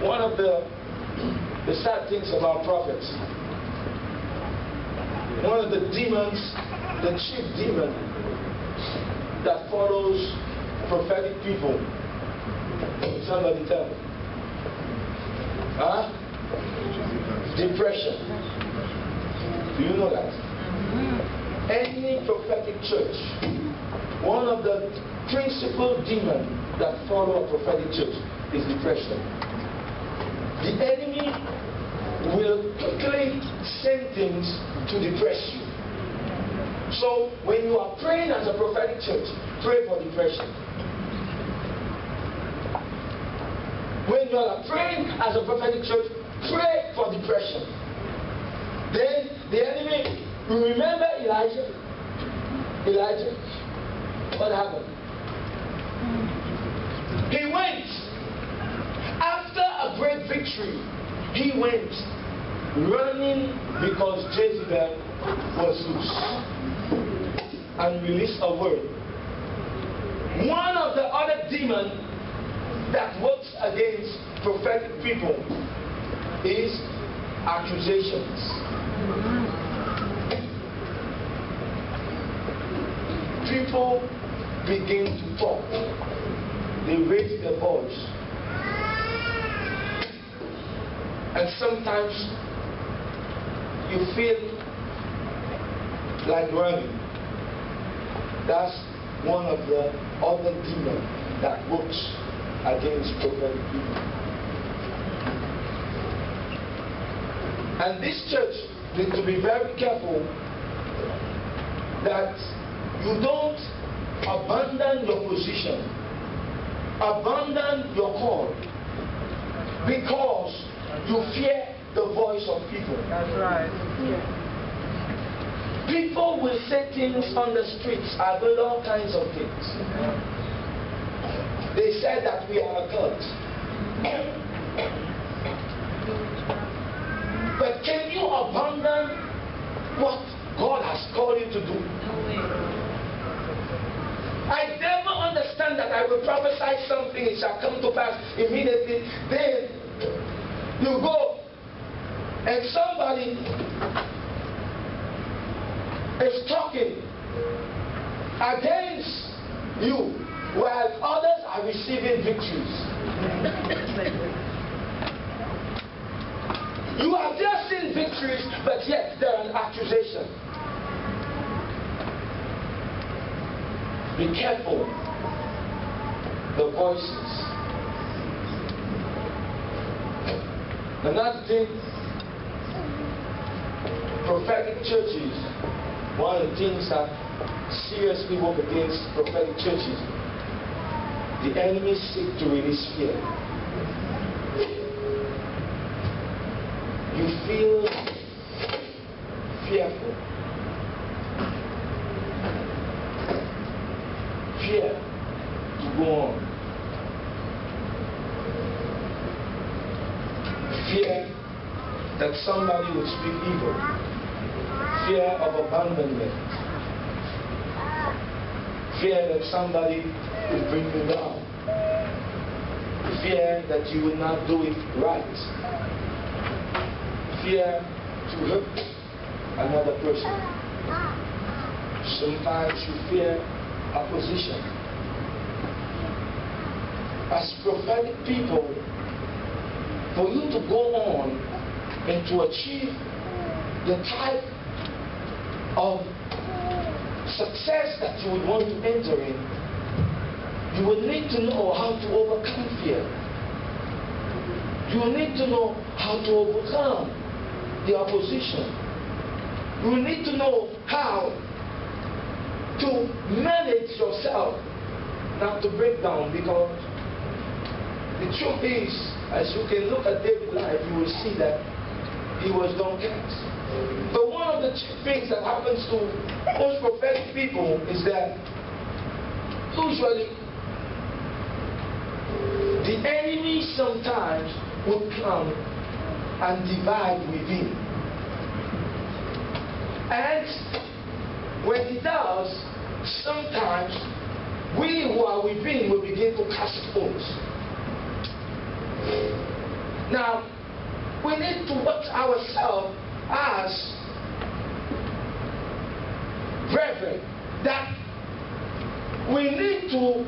One of the sad things about prophets, one of the demons, the chief demon that follows prophetic people, somebody tell me, depression. Do you know that? Any prophetic church, one of the principal demons that follow a prophetic church is depression. The enemy will quickly send things to depress you. So when you are praying as a prophetic church, pray for depression. When you are praying as a prophetic church, pray for depression. Then the enemy, remember Elijah? Elijah, what happened? He went. After a great victory, he went running because Jezebel was loose and released a word. One of the other demons that works against prophetic people is accusations. People begin to talk. They raise their voice. And sometimes you feel like running. That's one of the other demons that works against prophetic people. And this church needs to be very careful that you don't abandon your position, abandon your call, because you fear the voice of people. That's right. Yeah. People will say things on the streets, are doing all kinds of things. They said that we are a cult. But can you abandon what God has called you to do? I never understand that I will prophesy something, it shall come to pass immediately. Then you go and somebody is talking against you while others are receiving victories. You have just seen victories, but yet there are an accusation. Be careful the voices. Another thing, prophetic churches, one of the things that seriously work against prophetic churches, the enemy seeks to release fear. You feel fearful. Fear to go on. Fear that somebody would speak evil. Fear of abandonment. Fear that somebody will bring you down. Fear that you will not do it right. Fear to hurt another person. Sometimes you fear opposition. As prophetic people, for you to go on and to achieve the type of success that you would want to enter in, you will need to know how to overcome fear. You will need to know how to overcome the opposition. You will need to know how to manage yourself not to break down, because the truth is, as you can look at David's life, you will see that he was downcast. But one of the things that happens to most prophetic people is that usually the enemy sometimes would come and divide within. And when he does, sometimes we who are within will begin to cast stones. Now, we need to watch ourselves as brethren, that we need to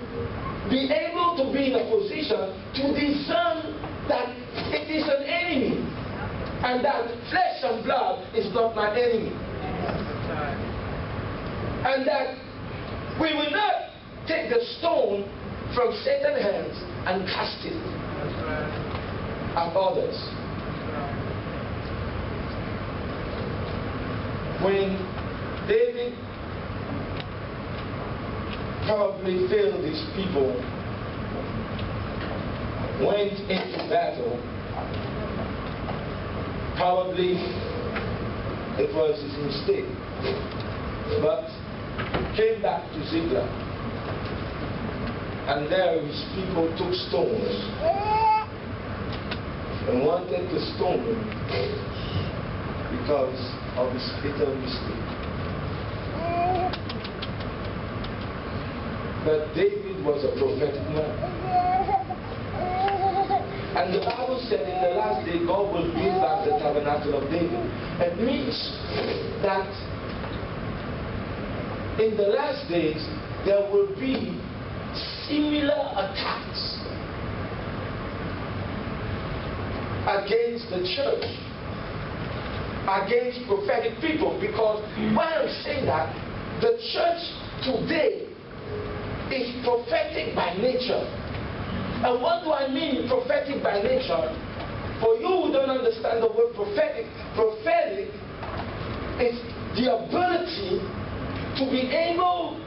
be able to be in a position to discern that it is an enemy, and that flesh and blood is not my enemy. And that we will not take the stone from Satan's hands and cast it at others. When David probably failed his people, went into battle, probably it was his mistake, but came back to Ziklag, and there his people took stones and wanted to stone him because of his fatal mistake. But David was a prophetic man. And the Bible said in the last day God will build back the tabernacle of David. It means that in the last days there will be similar attacks against the church, against prophetic people. Because why I'm saying that, the church today is prophetic by nature. And what do I mean prophetic by nature? For you who don't understand the word prophetic, prophetic is the ability to be able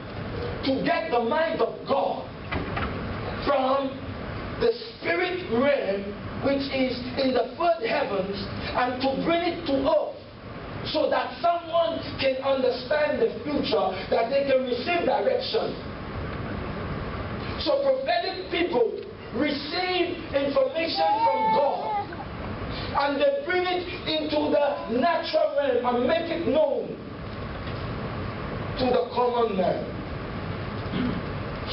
to get the mind of God from the spirit realm, which is in the third heavens, and to bring it to earth, so that someone can understand the future, that they can receive direction. So prophetic people receive information from God, and they bring it into the natural realm and make it known to the common man,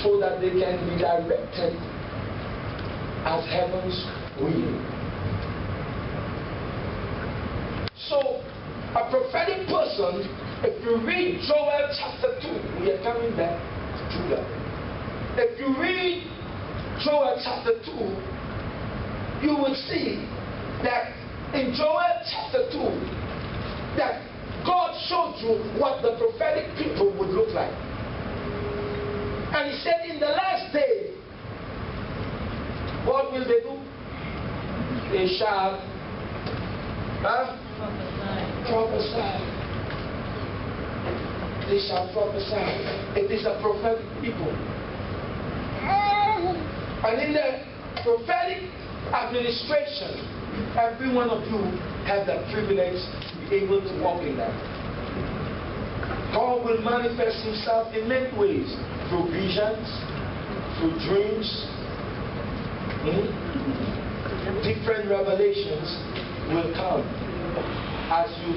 so that they can be directed as heaven's will. So a prophetic person, if you read Joel chapter 2, we are coming back to that. If you read Joel chapter 2, you will see that in Joel chapter 2, that God showed you what the prophetic people would look like. And he said, in the last day, what will they do? They shall prophesy. They shall prophesy. It is a prophetic people. And in the prophetic administration, every one of you have the privilege to be able to walk in that. God will manifest himself in many ways, through visions, through dreams, different revelations will come as you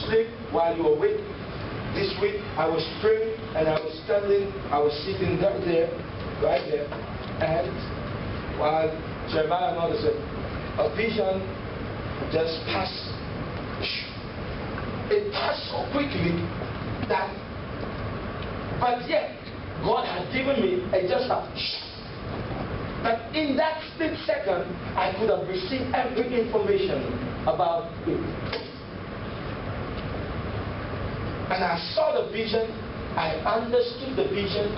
sleep while you're awake. This week I was praying and I was standing, I was sitting right there, and while Jeremiah noticed a vision just passed. It passed so quickly that, but yet God had given me just a that in that split second I could have received every information about it. And I saw the vision, I understood the vision.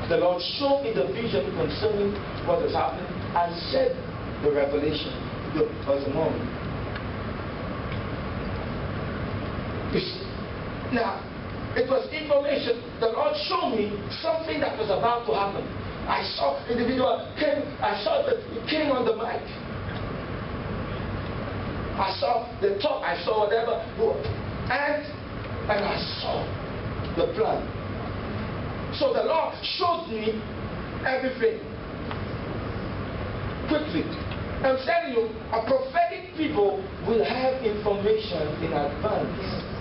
The Lord showed me the vision concerning what was happening, and said the revelation. Look, was a moment. Now, it was information. The Lord showed me something that was about to happen. I saw individual came. I saw that it came on the mic. I saw the talk. I saw whatever, and I saw the plan. So the Lord showed me everything quickly. I'm telling you, a prophetic people will have information in advance.